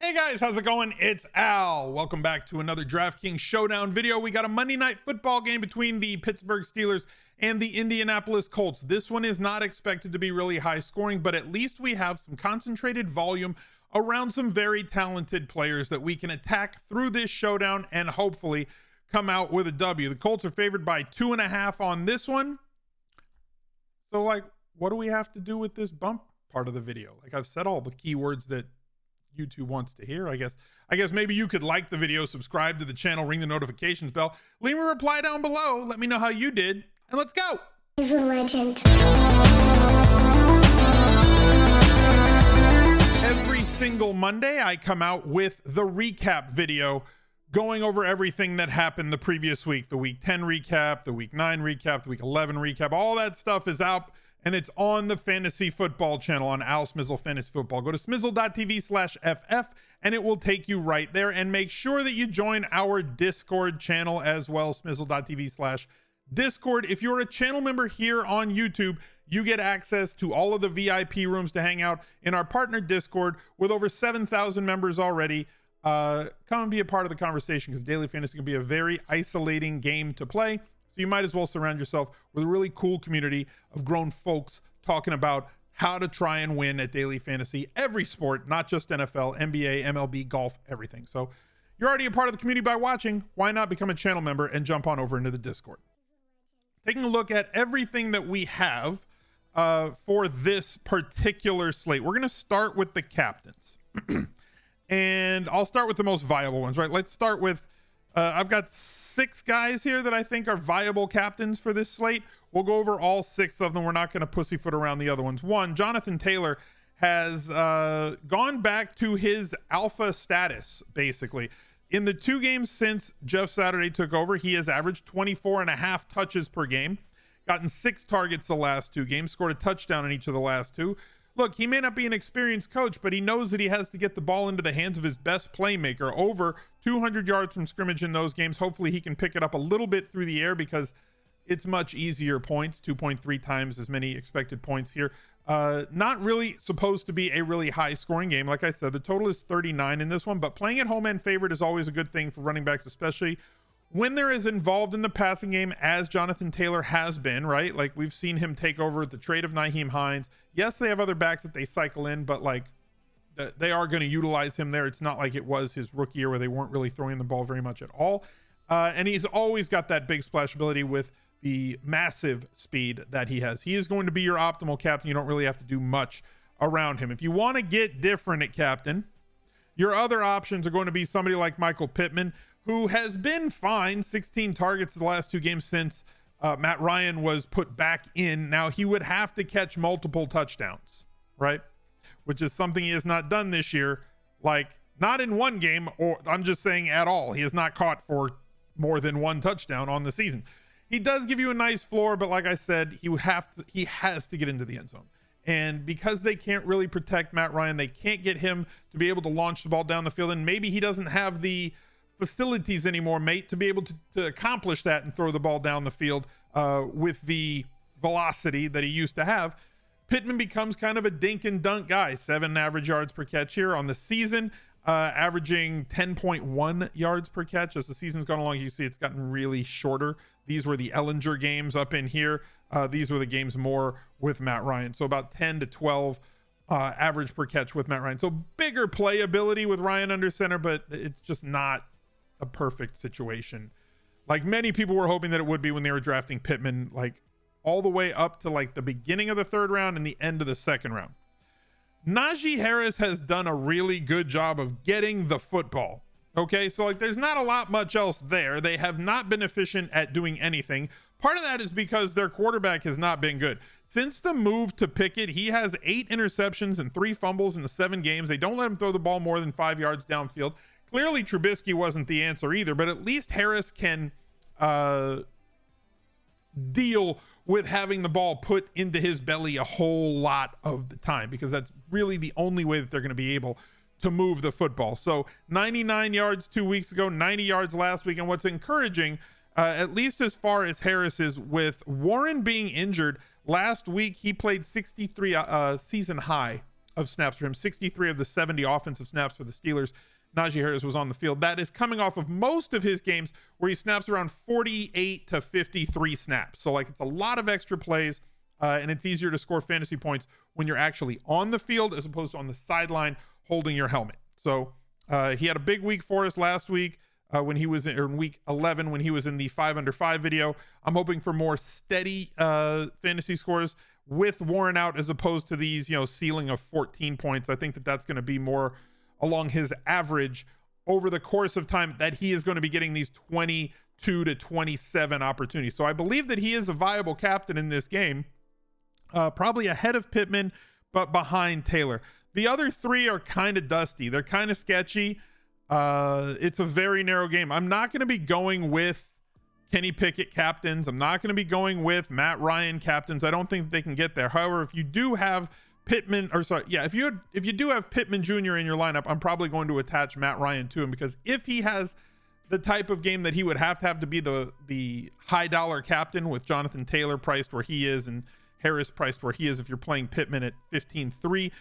Hey guys, how's it going? It's Al. Welcome back to another DraftKings Showdown video. We got a Monday night football game between the Pittsburgh Steelers and the Indianapolis Colts. This one is not expected to be really high scoring, but at least we have some concentrated volume around some very talented players that we can attack through this showdown and hopefully come out with a W. The Colts are favored by 2.5 on this one. So what do we have to do with this bump part of the video? I've said all the keywords that YouTube wants to hear. I guess maybe you could like the video, subscribe to the channel, ring the notifications bell, leave a reply down below, let me know how you did, and let's go. He's a legend. Every single Monday I come out with the recap video going over everything that happened the previous week. The week 10 recap, the week 9 recap, the week 11 recap, all that stuff is out. And it's on the fantasy football channel on Al Smizzle Fantasy Football. Go to smizzle.tv/FF and it will take you right there. And make sure that you join our Discord channel as well, smizzle.tv/Discord. If you're a channel member here on YouTube, you get access to all of the VIP rooms to hang out in our partner Discord with over 7,000 members already. Come and be a part of the conversation because daily fantasy can be a very isolating game to play. So you might as well surround yourself with a really cool community of grown folks talking about how to try and win at daily fantasy, every sport, not just NFL, NBA, MLB, golf, everything. So you're already a part of the community by watching. Why not become a channel member and jump on over into the Discord? Taking a look at everything that we have for this particular slate. We're going to start with the captains. And I'll start with the most viable ones, right? Let's start with I've got 6 guys here that I think are viable captains for this slate. We'll go over all 6 of them. We're not going to pussyfoot around the other ones. One, Jonathan Taylor has gone back to his alpha status, basically. In the 2 games since Jeff Saturday took over, he has averaged 24.5 touches per game, gotten 6 targets the last 2 games, scored a touchdown in each of the last 2. Look, he may not be an experienced coach, but he knows that he has to get the ball into the hands of his best playmaker. Over 200 yards from scrimmage in those games. Hopefully he can pick it up a little bit through the air because it's much easier points, 2.3 times as many expected points here. Not really supposed to be a really high scoring game. Like I said, the total is 39 in this one, but playing at home end favorite is always a good thing for running backs, especially when they're as involved in the passing game as Jonathan Taylor has been, right? We've seen him take over the trade of Nyheim Hines. Yes, they have other backs that they cycle in, but they are going to utilize him there. It's not like it was his rookie year where they weren't really throwing the ball very much at all. And he's always got that big splash ability with the massive speed that he has. He is going to be your optimal captain. You don't really have to do much around him. If you want to get different at captain, your other options are going to be somebody like Michael Pittman, who has been fine, 16 targets the last 2 games since Matt Ryan was put back in. Now he would have to catch multiple touchdowns, right? Which is something he has not done this year, not in one game, or I'm just saying at all. He has not caught for more than 1 touchdown on the season. He does give you a nice floor, but like I said, he has to get into the end zone. And because they can't really protect Matt Ryan, they can't get him to be able to launch the ball down the field. And maybe he doesn't have the facilities anymore, mate, to be able to accomplish that and throw the ball down the field with the velocity that he used to have. Pittman becomes kind of a dink and dunk guy. 7 average yards per catch here on the season, averaging 10.1 yards per catch. As the season's gone along, you see it's gotten really shorter. These were the Ellinger games up in here. These were the games more with Matt Ryan. So about 10 to 12 average per catch with Matt Ryan. So bigger playability with Ryan under center, but it's just not a perfect situation like many people were hoping that it would be when they were drafting Pittman, all the way up to the beginning of the 3rd round and the end of the 2nd round. Najee Harris has done a really good job of getting the football. Okay, so there's not a lot much else there. They have not been efficient at doing anything. Part of that is because their quarterback has not been good. Since the move to Pickett, he has 8 interceptions and 3 fumbles in the 7 games. They don't let him throw the ball more than 5 yards downfield. Clearly, Trubisky wasn't the answer either, but at least Harris can deal with having the ball put into his belly a whole lot of the time, because that's really the only way that they're going to be able to move the football. So 99 yards 2 weeks ago, 90 yards last week. And what's encouraging, at least as far as Harris is, with Warren being injured last week, he played 63 season high of snaps for him. 63 of the 70 offensive snaps for the Steelers, Najee Harris was on the field. That is coming off of most of his games where he snaps around 48 to 53 snaps. So like, it's a lot of extra plays, and it's easier to score fantasy points when you're actually on the field as opposed to on the sideline holding your helmet. So he had a big week for us last week when he was in week 11 when he was in the 5 under 5 video. I'm hoping for more steady fantasy scores with Warren out as opposed to these, ceiling of 14 points. I think that that's going to be more along his average over the course of time, that he is going to be getting these 22 to 27 opportunities. So I believe that he is a viable captain in this game, probably ahead of Pittman, but behind Taylor. The other three are kind of dusty. They're kind of sketchy. It's a very narrow game. I'm not going to be going with Kenny Pickett captains. I'm not going to be going with Matt Ryan captains. I don't think they can get there. However, if you do have Pittman, if you do have Pittman Jr. in your lineup, I'm probably going to attach Matt Ryan to him, because if he has the type of game that he would have to be the high dollar captain, with Jonathan Taylor priced where he is and Harris priced where he is, if you're playing Pittman at 15-3,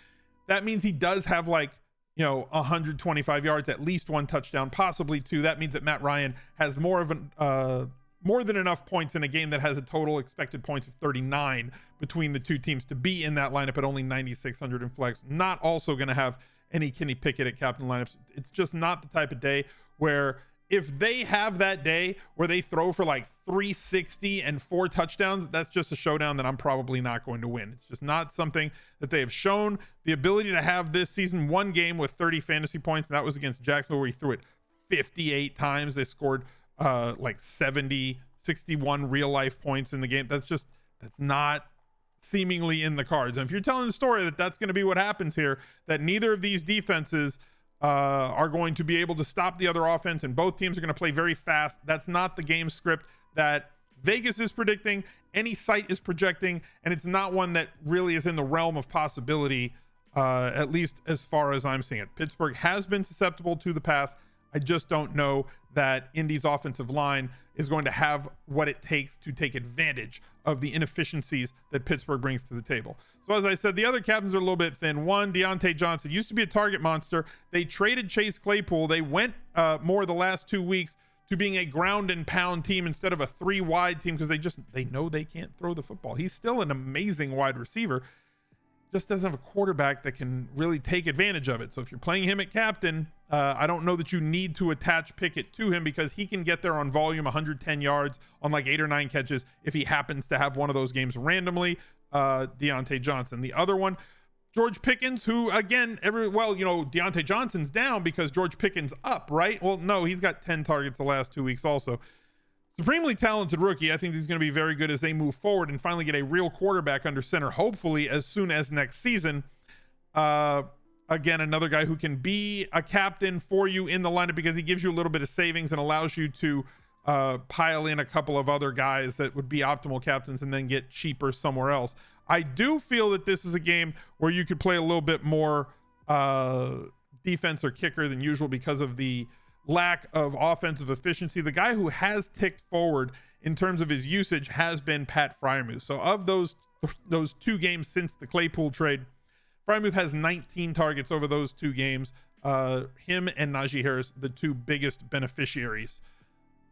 that means he does have 125 yards, at least one touchdown, possibly two. That means that Matt Ryan has more than enough points in a game that has a total expected points of 39 between the two teams to be in that lineup at only 9,600 in flex. Not also going to have any Kenny Pickett at captain lineups. It's just not the type of day where, if they have that day where they throw for 360 and 4 touchdowns, that's just a showdown that I'm probably not going to win. It's just not something that they have shown the ability to have this season. One game with 30 fantasy points, and that was against Jacksonville, where he threw it 58 times. They scored 70, 61 real life points in the game. That's not seemingly in the cards. And if you're telling the story that that's going to be what happens here, that neither of these defenses are going to be able to stop the other offense and both teams are going to play very fast, that's not the game script that Vegas is predicting, any site is projecting, and it's not one that really is in the realm of possibility, at least as far as I'm seeing it. Pittsburgh has been susceptible to the pass. I just don't know that Indy's offensive line is going to have what it takes to take advantage of the inefficiencies that Pittsburgh brings to the table. So as I said, the other captains are a little bit thin. One, Deontay Johnson used to be a target monster. They traded Chase Claypool. They went more the last 2 weeks to being a ground and pound team instead of a 3 wide team, because they know they can't throw the football. He's still an amazing wide receiver, just doesn't have a quarterback that can really take advantage of it. So if you're playing him at captain, I don't know that you need to attach Pickett to him, because he can get there on volume, 110 yards on 8 or 9 catches if he happens to have one of those games randomly. Deontay Johnson. The other one, George Pickens, who again, Deontay Johnson's down because George Pickens up, right? Well, no, he's got 10 targets the last 2 weeks also. Supremely talented rookie. I think he's going to be very good as they move forward and finally get a real quarterback under center, hopefully as soon as next season. Again, another guy who can be a captain for you in the lineup, because he gives you a little bit of savings and allows you to pile in a couple of other guys that would be optimal captains and then get cheaper somewhere else. I do feel that this is a game where you could play a little bit more defense or kicker than usual because of the lack of offensive efficiency. The guy who has ticked forward in terms of his usage has been Pat Freiermuth. So of those 2 games since the Claypool trade, Freiermuth has 19 targets over those 2 games. Him and Najee Harris, the 2 biggest beneficiaries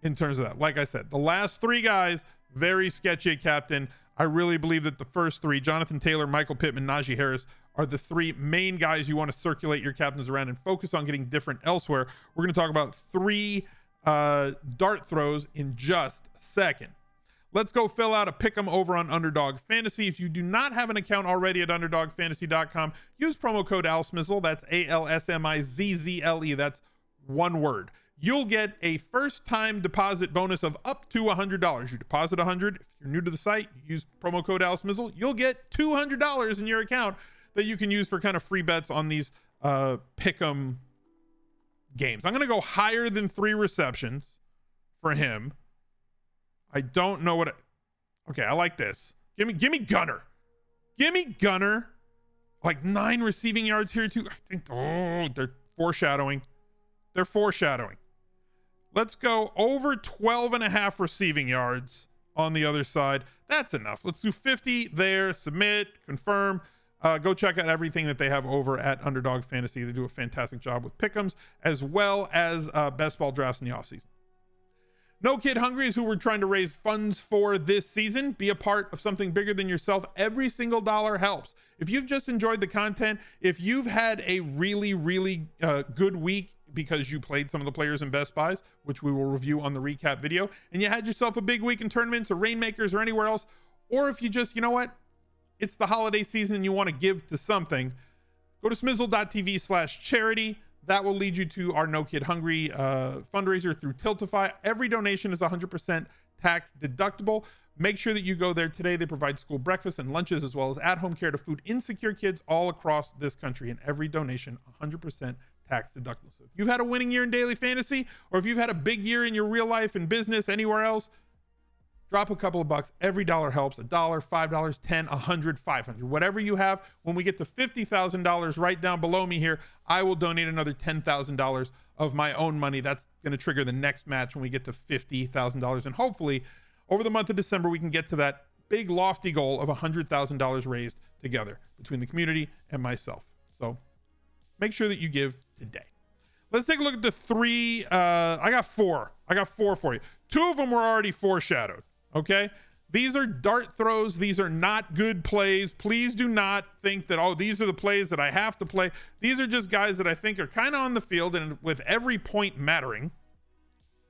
in terms of that. Like I said, the last 3 guys, very sketchy captain. I really believe that the first 3, Jonathan Taylor, Michael Pittman, Najee Harris, are the 3 main guys you want to circulate your captains around and focus on getting different elsewhere. We're going to talk about 3 dart throws in just a second. Let's go fill out a pick'em over on Underdog Fantasy. If you do not have an account already at underdogfantasy.com, use promo code ALSMIZZLE. That's ALSMIZZLE. That's one word. You'll get a first-time deposit bonus of up to $100. You deposit $100. If you're new to the site, you use promo code ALSMIZZLE. You'll get $200 in your account that you can use for kind of free bets on these pick'em games. I'm going to go higher than 3 receptions for him. I don't know okay, I like this. Give me Gunner. Give me Gunner. 9 receiving yards here too. I think, they're foreshadowing. They're foreshadowing. Let's go over 12.5 receiving yards on the other side. That's enough. Let's do 50 there. Submit, confirm. Go check out everything that they have over at Underdog Fantasy. They do a fantastic job with pick'ems as well as best ball drafts in the offseason. No Kid Hungry is who we're trying to raise funds for this season. Be a part of something bigger than yourself. Every single dollar helps. If you've just enjoyed the content, if you've had a really, really good week because you played some of the players in Best Buys, which we will review on the recap video, and you had yourself a big week in tournaments or Rainmakers or anywhere else, or if you just, you know what, it's the holiday season and you want to give to something, go to smizzle.tv/charity. That will lead you to our No Kid Hungry fundraiser through Tiltify. Every donation is 100% tax deductible. Make sure that you go there today. They provide school breakfast and lunches as well as at-home care to food insecure kids all across this country. And every donation, 100% tax deductible. So if you've had a winning year in daily fantasy, or if you've had a big year in your real life and business anywhere else, drop a couple of bucks. Every dollar helps. $1, $5, $10, $100, $500, whatever you have. When we get to $50,000 right down below me here, I will donate another $10,000 of my own money. That's going to trigger the next match when we get to $50,000. And hopefully over the month of December, we can get to that big lofty goal of $100,000 raised together between the community and myself. So make sure that you give today. Let's take a look at the three. I got four for you. Two of them were already foreshadowed. Okay, these are dart throws. These are not good plays. Please do not think that, oh, these are the plays that I have to play. These are just guys that I think are kind of on the field and with every point mattering.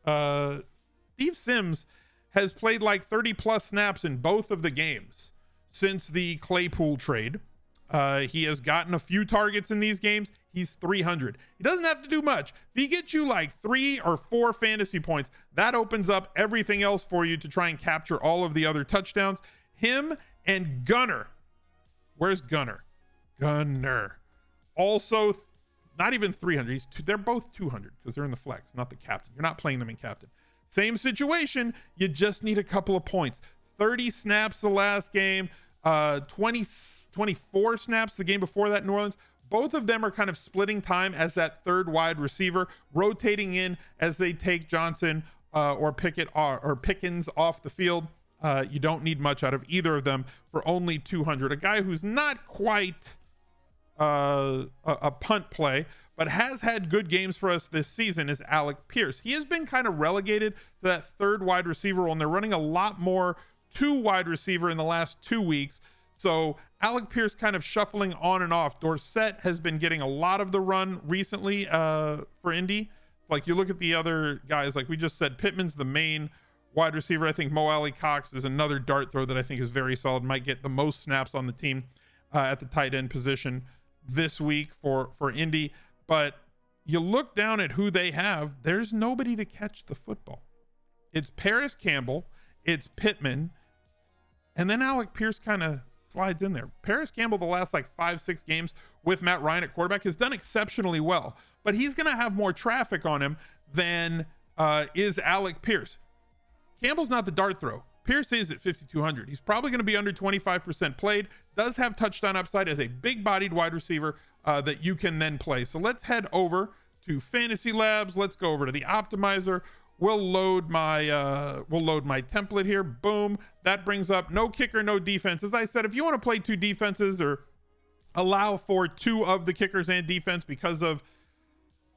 Steve Sims has played like 30 plus snaps in both of the games since the Claypool trade. He has gotten a few targets in these games. He's 300. He doesn't have to do much. If he gets you like 3 or 4 fantasy points, that opens up everything else for you to try and capture all of the other touchdowns. Him and Gunner. Where's Gunner? Gunner. Also, not even 300. They're both 200 because they're in the flex, not the captain. You're not playing them in captain. Same situation. You just need a couple of points. 30 snaps the last game. 24 snaps the game before that in New Orleans. Both of them are kind of splitting time as that third wide receiver, rotating in as they take Johnson or Pickett or Pickens off the field. You don't need much out of either of them for only 200. A guy who's not quite a punt play, but has had good games for us this season is Alec Pierce. He has been kind of relegated to that third wide receiver role, and they're running a lot more two wide receiver in the last 2 weeks. So Alec Pierce kind of shuffling on and off. Dorsett has been getting a lot of the run recently for Indy. Like you look at the other guys, like we just said, Pittman's the main wide receiver. I think Mo Alley Cox is another dart throw that I think is very solid. Might get the most snaps on the team at the tight end position this week for Indy. But you look down at who they have, there's nobody to catch the football. It's Paris Campbell, it's Pittman, and then Alec Pierce kind of slides in there. Paris Campbell, the last like 5-6 games with Matt Ryan at quarterback, has done exceptionally well, but he's going to have more traffic on him than is Alec Pierce. Campbell's not the dart throw. Pierce is at 5,200. He's probably going to be under 25% played, does have touchdown upside as a big bodied wide receiver that you can then play. So let's head over to Fantasy Labs. Let's go over to the optimizer. We'll load my template here. Boom. That brings up no kicker, no defense. As I said, if you want to play 2 defenses or allow for 2 of the kickers and defense because of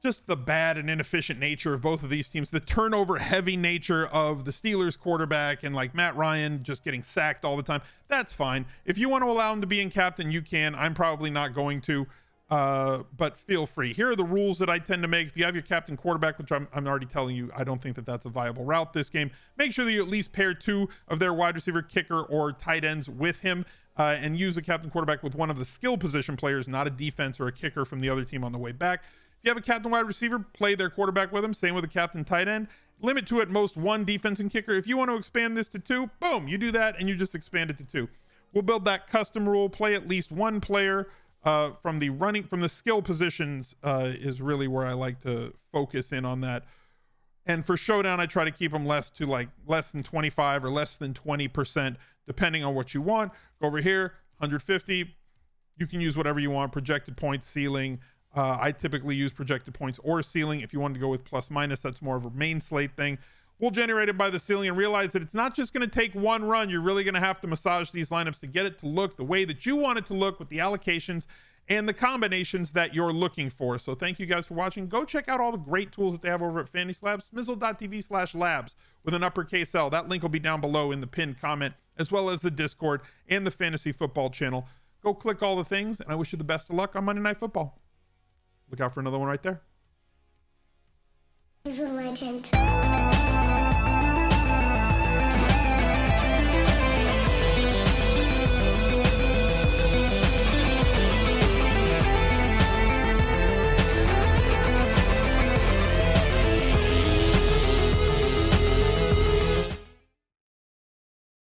just the bad and inefficient nature of both of these teams, the turnover heavy nature of the Steelers quarterback and like Matt Ryan just getting sacked all the time, that's fine. If you want to allow him to be in captain, you can. I'm probably not going to. But feel free. Here are the rules that I tend to make. If you have your captain quarterback, which I'm already telling you, I don't think that that's a viable route this game, make sure that you at least pair 2 of their wide receiver, kicker, or tight ends with him, and use the captain quarterback with one of the skill position players, not a defense or a kicker from the other team on the way back. If you have a captain wide receiver, play their quarterback with him. Same with a captain tight end. Limit to at most 1 defense and kicker. If you want to expand this to 2, boom, you do that and you just expand it to 2. We'll build that custom rule. Play at least 1 player from the skill positions is really where I like to focus in on that. And for Showdown, I try to keep them less than 25 or less than 20%, depending on what you want. Go over here, 150. You can use whatever you want. Projected points, ceiling. I typically use projected points or ceiling. If you wanted to go with plus minus, that's more of a main slate thing. we'll generate it by the ceiling and realize that it's not just going to take one run. You're really going to have to massage these lineups to get it to look the way that you want it to look with the allocations and the combinations that you're looking for. So thank you guys for watching. Go check out all the great tools that they have over at Fantasy Labs, smizzle.tv/labs with an uppercase L. That link will be down below in the pinned comment, as well as the Discord and the Fantasy Football channel. Go click all the things, and I wish you the best of luck on Monday Night Football. Look out for another one right there. He's a legend.